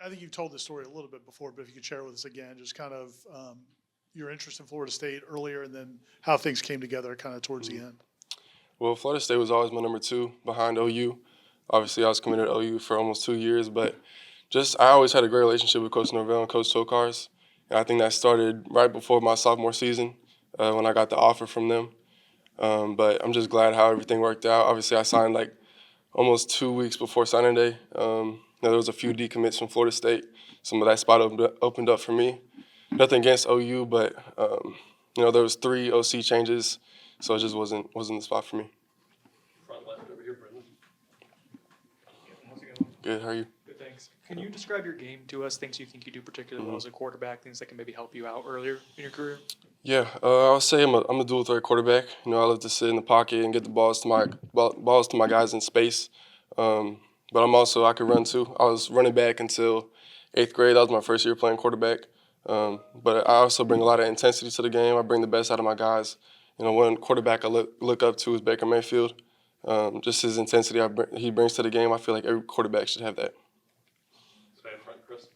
I think you've told this story a little bit before, but if you could share it with us again, just kind of your interest in Florida State earlier and then how things came together kind of towards the end. Well, Florida State was always my number 2 behind OU. Obviously, I was committed to OU for almost 2 years, but I always had a great relationship with Coach Norvell and Coach Tokars. And I think that started right before my sophomore season when I got the offer from them. But I'm just glad how everything worked out. Obviously, I signed like almost 2 weeks before signing day. There was a few decommits from Florida State. Some of that spot opened up for me. Nothing against OU, but there was 3 OC changes, so it just wasn't the spot for me. Front left over here, Brendan. How's it going? Good, how are you? Good, thanks. Can you describe your game to us, things you think you do particularly well as a quarterback, things that can maybe help you out earlier in your career? Yeah, I'll say I'm a dual threat quarterback. I love to sit in the pocket and get the balls to my guys in space. But I could run too. I was running back until 8th grade. That was my first year playing quarterback. But I also bring a lot of intensity to the game. I bring the best out of my guys. One quarterback I look up to is Baker Mayfield. Just his intensity he brings to the game. I feel like every quarterback should have that. Stay in front, Chris.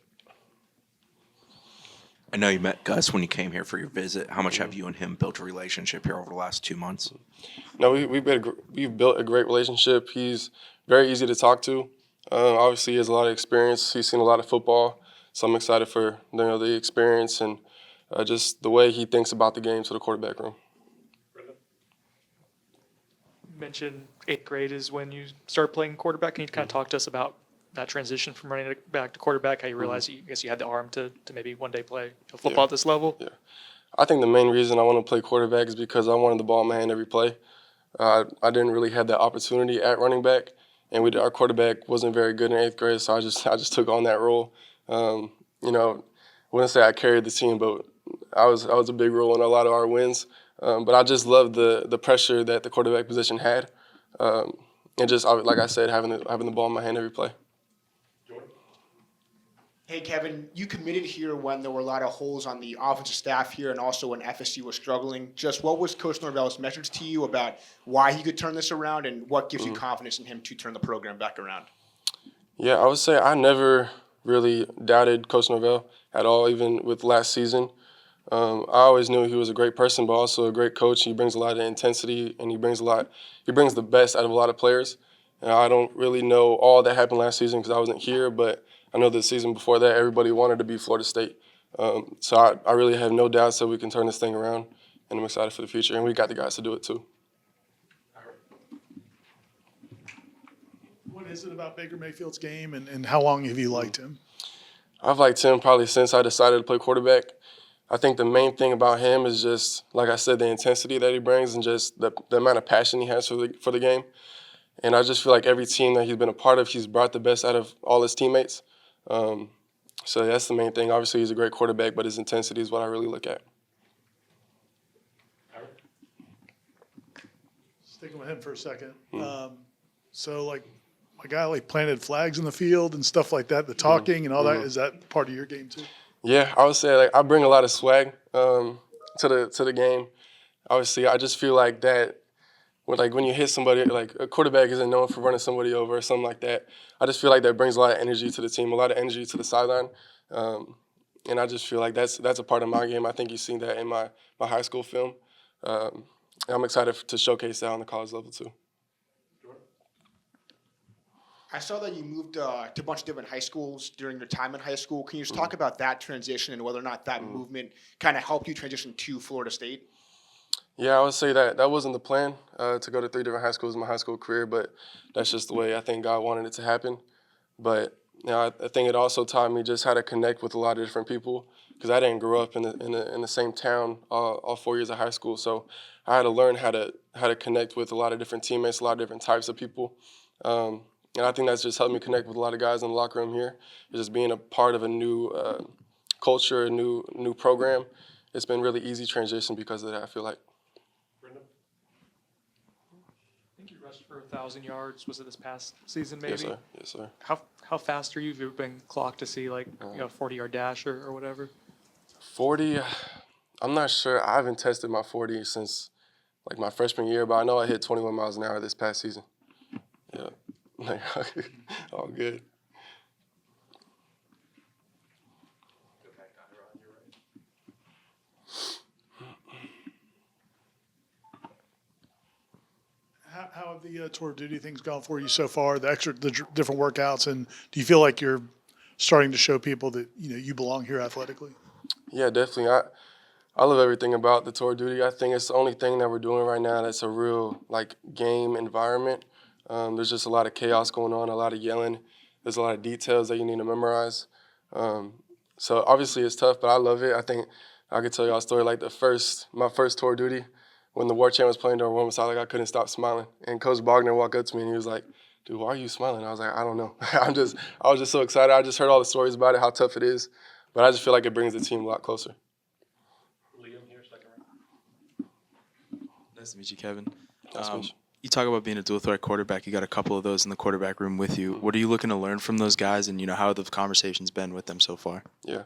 I know you met Gus when you came here for your visit. How much have you and him built a relationship here over the last 2 months? No, we've built a great relationship. He's very easy to talk to. Obviously, he has a lot of experience. He's seen a lot of football, so I'm excited for the experience and just the way he thinks about the game to the quarterback room. Brendan. You mentioned 8th grade is when you started playing quarterback. Can you kind of talk to us about that transition from running back to quarterback, how you realized I guess you had the arm to maybe one day play football at this level? Yeah. I think the main reason I want to play quarterback is because I wanted the ball in my hand every play. I didn't really have that opportunity at running back, and our quarterback wasn't very good in 8th grade, so I just took on that role. I wouldn't say I carried the team, but I was a big role in a lot of our wins. But I just loved the pressure that the quarterback position had, and just like I said, having the ball in my hand every play. Hey, Kevin, you committed here when there were a lot of holes on the offensive staff here and also when FSU was struggling. Just what was Coach Norvell's message to you about why he could turn this around and what gives you confidence in him to turn the program back around? Yeah, I would say I never really doubted Coach Norvell at all, even with last season. I always knew he was a great person, but also a great coach. He brings a lot of intensity, and he brings the best out of a lot of players. And I don't really know all that happened last season because I wasn't here, but I know the season before that, everybody wanted to be Florida State. So I really have no doubts that we can turn this thing around, and I'm excited for the future. And we got the guys to do it too. What is it about Baker Mayfield's game, and how long have you liked him? I've liked him probably since I decided to play quarterback. I think the main thing about him is just, like I said, the intensity that he brings and just the amount of passion he has for the game. And I just feel like every team that he's been a part of, he's brought the best out of all his teammates. So that's the main thing. Obviously, he's a great quarterback, but his intensity is what I really look at. Sticking with him for a second. So, my guy, planted flags in the field and stuff like that, the talking and all that, is that part of your game too? Yeah, I would say I bring a lot of swag to the game. Obviously, I just feel like that. When you hit somebody, like a quarterback isn't known for running somebody over or something like that. I just feel like that brings a lot of energy to the team, a lot of energy to the sideline. And I just feel like that's a part of my game. I think you've seen that in my high school film. I'm excited to showcase that on the college level too. I saw that you moved to a bunch of different high schools during your time in high school. Can you just talk about that transition and whether or not that movement kind of helped you transition to Florida State? Yeah, I would say that wasn't the plan to go to 3 different high schools in my high school career, but that's just the way I think God wanted it to happen. But I think it also taught me just how to connect with a lot of different people because I didn't grow up in the same town all 4 years of high school, so I had to learn how to connect with a lot of different teammates, a lot of different types of people. And I think that's just helped me connect with a lot of guys in the locker room here. It's just being a part of a new culture, a new program. It's been really easy transition because of that, I feel like. Brendan. I think you rushed for 1,000 yards. Was it this past season maybe? Yes, sir. How fast are you? Have you ever been clocked to see 40-yard dash or whatever? 40, I'm not sure. I haven't tested my 40 since my freshman year, but I know I hit 21 miles an hour this past season. Yeah. All good. the tour of duty things gone for you so far? The different workouts, and do you feel like you're starting to show people that you belong here athletically? Yeah, definitely. I love everything about the tour of duty. I think it's the only thing that we're doing right now that's a real game environment. There's just a lot of chaos going on, a lot of yelling. There's a lot of details that you need to memorize. So obviously it's tough, but I love it. I think I could tell y'all a story like my first tour of duty when the war chant was playing during warm-up. I couldn't stop smiling. And Coach Bogner walked up to me and he was like, "Dude, why are you smiling?" I was like, "I don't know." I was just so excited. I just heard all the stories about it, how tough it is. But I just feel like it brings the team a lot closer. Liam here, second row. Nice to meet you, Kevin. Nice to meet you. You talk about being a dual threat quarterback. You got a couple of those in the quarterback room with you. What are you looking to learn from those guys, and how have the conversations been with them so far? Yeah.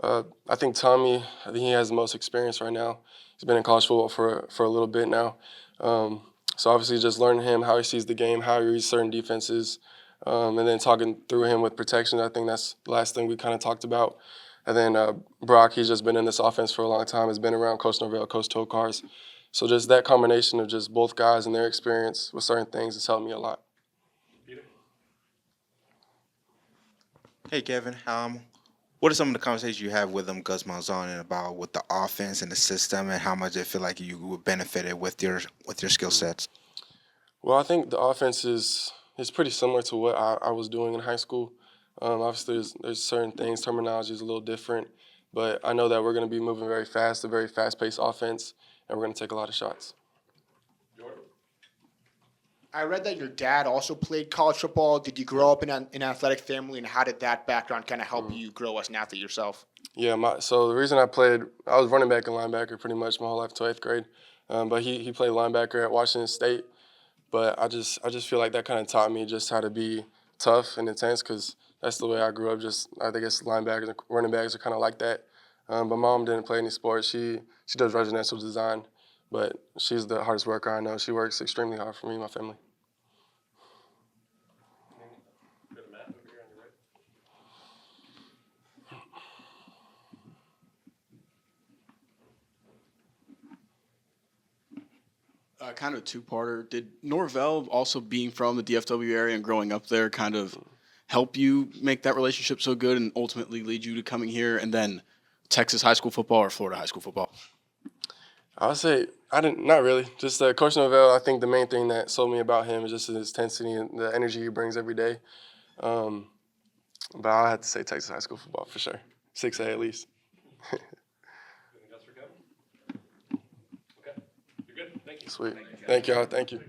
I think Tommy, he has the most experience right now. He's been in college football for a little bit now. So obviously just learning him, how he sees the game, how he reads certain defenses, and then talking through him with protection. I think that's the last thing we kind of talked about. And then Brock, he's just been in this offense for a long time, has been around Coach Norvell, Coach Tokars. So just that combination of just both guys and their experience with certain things has helped me a lot. Peter? Hey, Kevin. What are some of the conversations you have with Gus Malzahn and about with the offense and the system, and how much they feel like you would benefit it with your skill sets? Well, I think the offense is pretty similar to what I was doing in high school. Obviously, there's certain things, terminology is a little different, but I know that we're going to be moving very fast, a very fast-paced offense, and we're going to take a lot of shots. Jordan? I read that your dad also played college football. Did you grow up in an athletic family, and how did that background kind of help you grow as an athlete yourself? Yeah, so the reason I was running back and linebacker pretty much my whole life till 8th grade, but he played linebacker at Washington State. But I just feel like that kind of taught me just how to be tough and intense, because that's the way I grew up. I guess linebackers and running backs are kind of like that. But mom didn't play any sports. She does residential design, but she's the hardest worker I know. She works extremely hard for me and my family. Go to Matt over here on your right. Kind of a two-parter. Did Norvell, also being from the DFW area and growing up there, kind of help you make that relationship so good and ultimately lead you to coming here? And then Texas high school football or Florida high school football? I would say not really. Just Coach Norvell, I think the main thing that sold me about him is just his intensity and the energy he brings every day. But I have to say Texas high school football for sure. 6A at least. Anything else for Kevin? Okay, you're good. Thank you. Sweet. Thank y'all. Thank you.